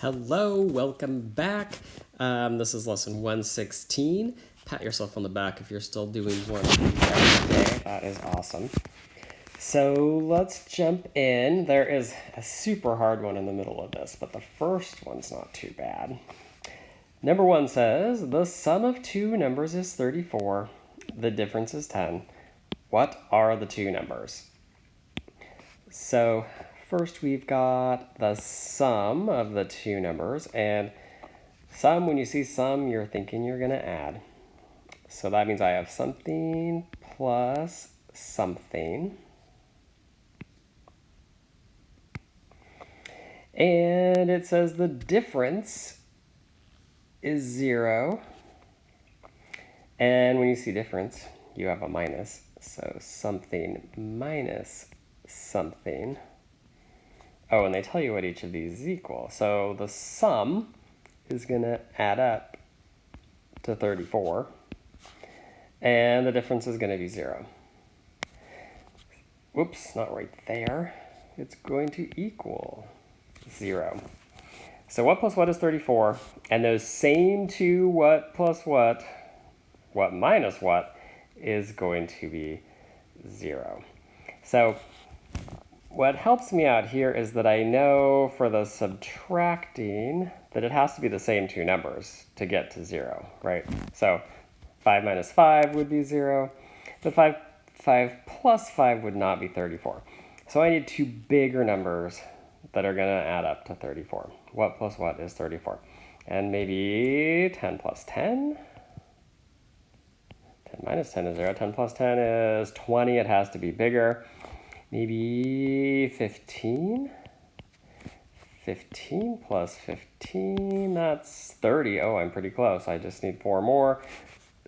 Hello, welcome back. This is lesson 116. Pat yourself on the back if you're still doing one every day. That is awesome. So let's jump in. There is a super hard one in the middle of this, but the first one's not too bad. Number 1 says, the sum of two numbers is 34. The difference is 10. What are the two numbers? So first we've got the sum of the two numbers, and sum, when you see sum, you're thinking you're going to add. So that means I have something plus something. And it says the difference is 0. And when you see difference, you have a minus. So something minus something. Oh, and they tell you what each of these is equal. So the sum is going to add up to 34. And the difference is going to be 0. Whoops, not right there. It's going to equal 0. So what plus what is 34? And those same two what plus what minus what, is going to be 0. So what helps me out here is that I know for the subtracting that it has to be the same two numbers to get to 0, right? So 5 minus 5 would be 0. But 5 plus 5 would not be 34. So I need two bigger numbers that are going to add up to 34. What plus what is 34? And maybe 10 plus 10? 10 minus 10 is 0. 10 plus 10 is 20. It has to be bigger. Maybe 15? 15 plus 15, that's 30. Oh, I'm pretty close. I just need 4 more.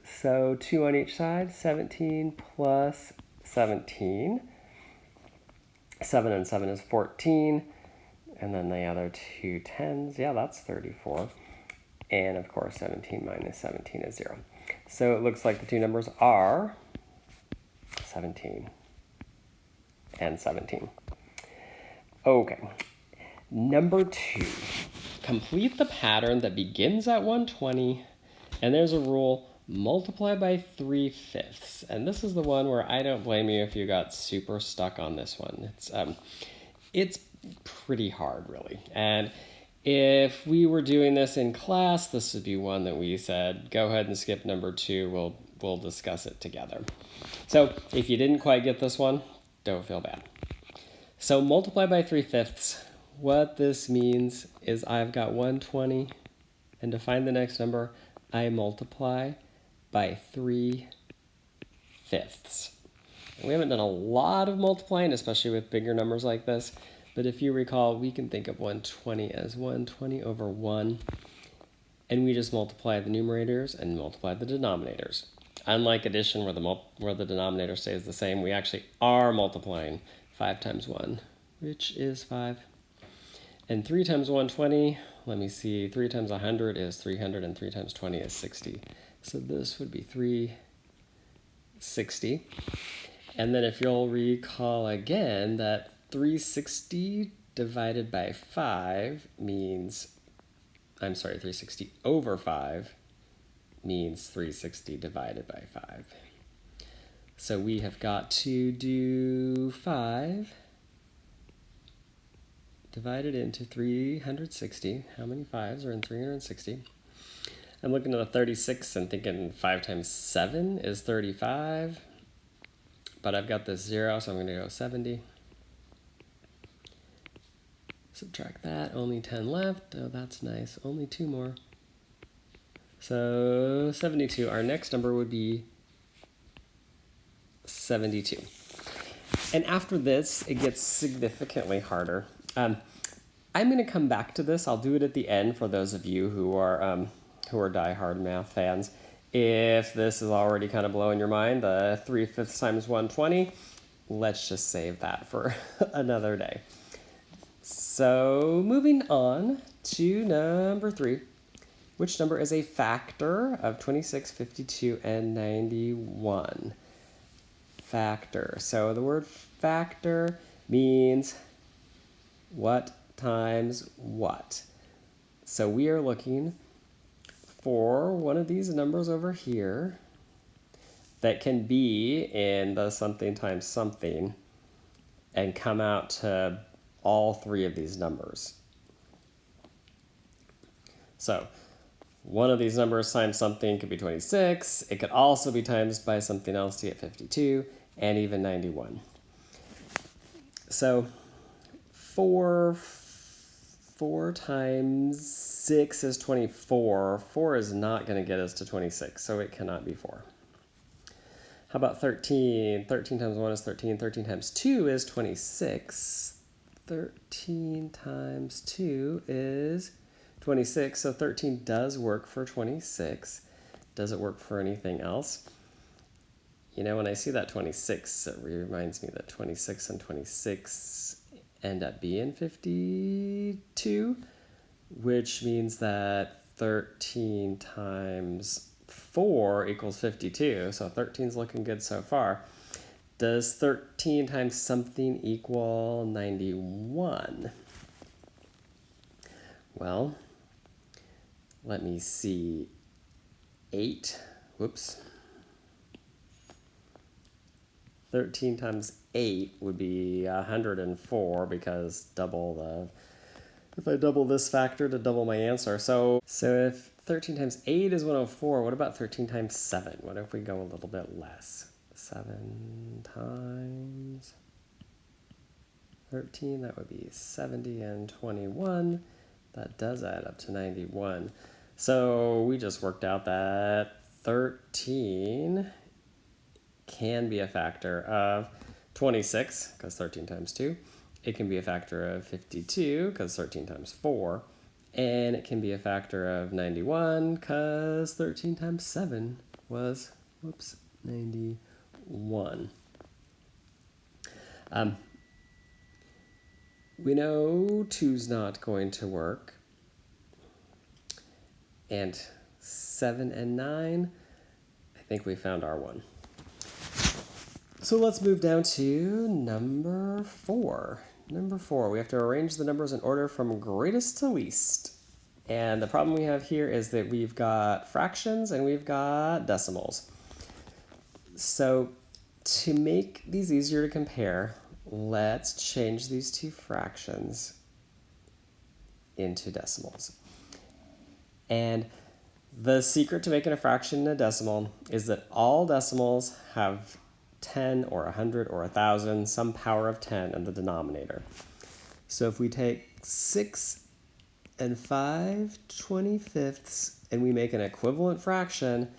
So 2 on each side. 17 plus 17. 7 and 7 is 14. And then the other two tens. Yeah, that's 34. And of course, 17 minus 17 is 0. So it looks like the two numbers are 17 and 17. Okay. Number 2. Complete the pattern that begins at 120. And there's a rule, multiply by 3/5. And this is the one where I don't blame you if you got super stuck on this one. It's pretty hard, really. And if we were doing this in class, this would be one that we said, go ahead and skip number 2. We'll discuss it together. So if you didn't quite get this one, don't feel bad. So multiply by 3/5. What this means is I've got 120, and to find the next number, I multiply by 3/5. We haven't done a lot of multiplying, especially with bigger numbers like this. But if you recall, we can think of 120 as 120 over 1. And we just multiply the numerators and multiply the denominators. Unlike addition, where the denominator stays the same, we actually are multiplying 5 times 1, which is 5. And 3 times 120, let me see, 3 times 100 is 300, and 3 times 20 is 60. So this would be 360. And then if you'll recall again that 360 divided by 5 means, 360 over 5 means 360 divided by 5. So we have got to do 5 divided into 360. How many 5s are in 360? I'm looking at a 36 and thinking 5 times 7 is 35. But I've got this 0, so I'm going to go 70. Subtract that, only 10 left. Oh, that's nice. Only 2 more. So 72. Our next number would be 72. And after this, it gets significantly harder. I'm going to come back to this. I'll do it at the end for those of you who are diehard math fans. If this is already kind of blowing your mind, the 3/5 times 120, let's just save that for another day. So moving on to number 3. Which number is a factor of 26, 52, and 91? Factor. So the word factor means what times what. So we are looking for one of these numbers over here that can be in the something times something and come out to all three of these numbers. So one of these numbers times something could be 26. It could also be times by something else to get 52 and even 91. So 4 times 6 is 24. 4 is not going to get us to 26, so it cannot be 4. How about 13? 13 times 1 is 13. 13 times 2 is 26. 13 times 2 is 26. So 13 does work for 26. Does it work for anything else? You know, when I see that 26, it reminds me that 26 and 26 end up being 52, which means that 13 times 4 equals 52, so 13's looking good so far. Does 13 times something equal 91? Well, let me see. 13 times 8 would be 104 because if I double this factor to double my answer. So if 13 times 8 is 104, what about 13 times 7? What if we go a little bit less? 7 times 13, that would be 70 and 21. That does add up to 91. So we just worked out that 13 can be a factor of 26, because 13 times 2. It can be a factor of 52, because 13 times 4. And it can be a factor of 91, because 13 times 7 was, 91. We know 2's not going to work. And 7 and 9, I think we found our one. So let's move down to number 4. Number 4, we have to arrange the numbers in order from greatest to least. And the problem we have here is that we've got fractions and we've got decimals. So to make these easier to compare, let's change these two fractions into decimals. And the secret to making a fraction in a decimal is that all decimals have 10 or 100 or 1,000, some power of 10 in the denominator. So if we take 6 and 5/25 and we make an equivalent fraction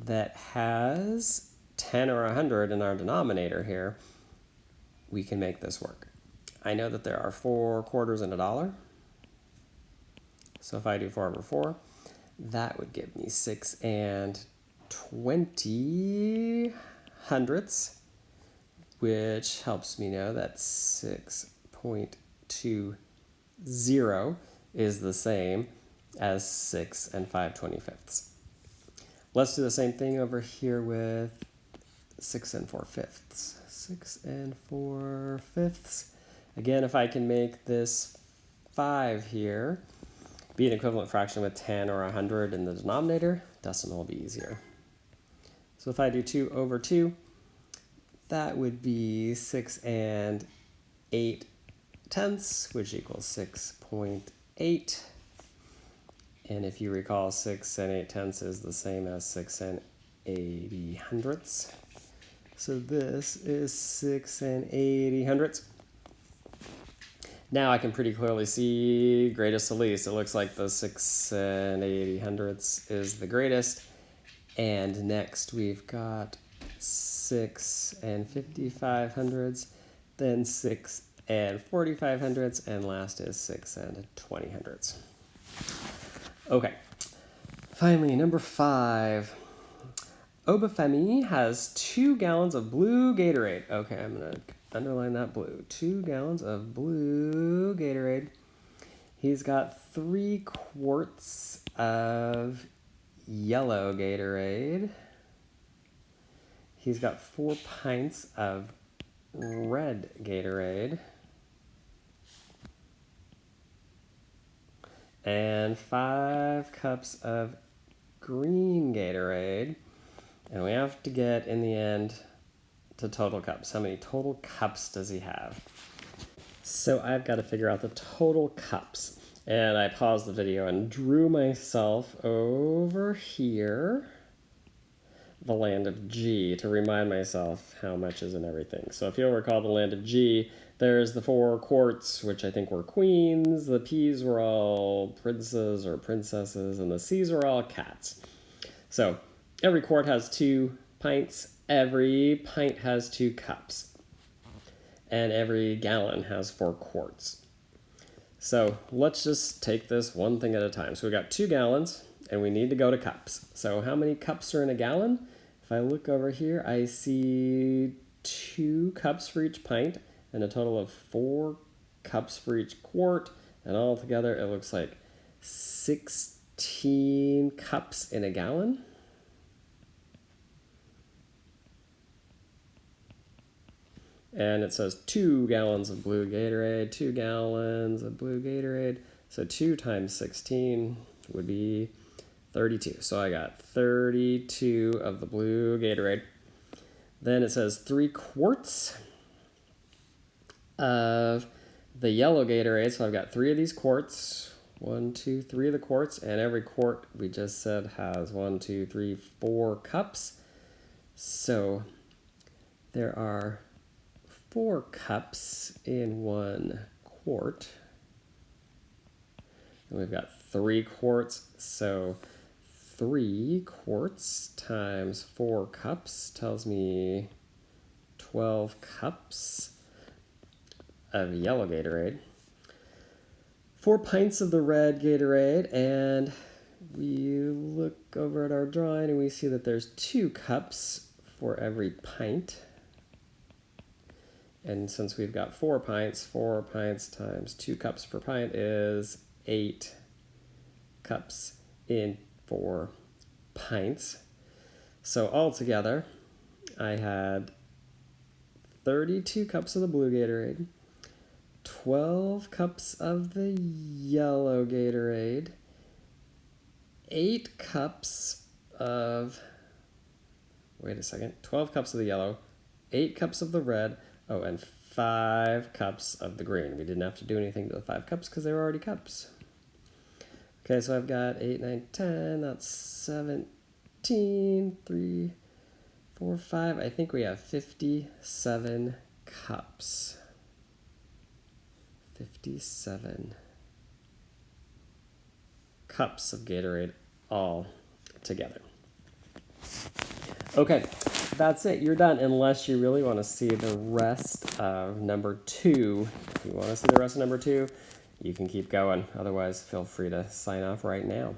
that has 10 or 100 in our denominator here, we can make this work. I know that there are 4 quarters and a dollar. So if I do 4 over 4, that would give me 6 and 20 hundredths, which helps me know that 6.20 is the same as 6 and 5/25. Let's do the same thing over here with 6 and 4/5. 6 and 4/5. Again, if I can make this 5 here be an equivalent fraction with 10 or 100 in the denominator, decimal will be easier. So if I do 2 over 2, that would be 6 and 8/10, which equals 6.8. And if you recall, 6 and 8/10 is the same as 6 and 80 hundredths. So this is 6 and 80 hundredths. Now I can pretty clearly see greatest to least. It looks like the 6 and 80 hundredths is the greatest. And next we've got 6 and 55 hundredths, then 6 and 45 hundredths, and last is 6 and 20 hundredths. Okay, finally, number 5. Obafemi has 2 gallons of blue Gatorade. Okay, I'm going to underline that blue. 2 gallons of blue Gatorade. He's got 3 quarts of yellow Gatorade. He's got 4 pints of red Gatorade. and 5 cups of green Gatorade. And we have to get, in the end, to total cups. How many total cups does he have? So I've got to figure out the total cups. And I paused the video and drew myself over here, the land of G, to remind myself how much is in everything. So if you'll recall the land of G, there's the 4 quarts, which I think were queens, the P's were all princes or princesses, and the C's were all cats. So every quart has 2 pints, every pint has 2 cups, and every gallon has 4 quarts. So let's just take this one thing at a time. So we got 2 gallons, and we need to go to cups. So how many cups are in a gallon? If I look over here, I see 2 cups for each pint, and a total of 4 cups for each quart, and altogether it looks like 16 cups in a gallon. And it says 2 gallons of blue Gatorade, 2 gallons of blue Gatorade. So 2 times 16 would be 32. So I got 32 of the blue Gatorade. Then it says 3 quarts of the yellow Gatorade. So I've got 3 of these quarts. 1, 2, 3 of the quarts. And every quart, we just said, has 1, 2, 3, 4 cups. So there are 4 cups in 1 quart. And we've got 3 quarts, so 3 quarts times 4 cups tells me 12 cups of yellow Gatorade. 4 pints of the red Gatorade, and we look over at our drawing and we see that there's 2 cups for every pint. And since we've got 4 pints times 2 cups per pint is 8 cups in 4 pints. So altogether, I had 32 cups of the blue Gatorade, 12 cups of the yellow Gatorade, 8 cups of, 12 cups of the yellow, 8 cups of the red, oh, and 5 cups of the green. We didn't have to do anything to the 5 cups because they were already cups. Okay, so I've got 8, 9, 10, that's 17, 3, 4, 5. I think we have 57 cups. 57 cups of Gatorade all together. Okay, that's it. You're done, unless you really want to see the rest of number 2. If you want to see the rest of number 2, you can keep going. Otherwise, feel free to sign off right now.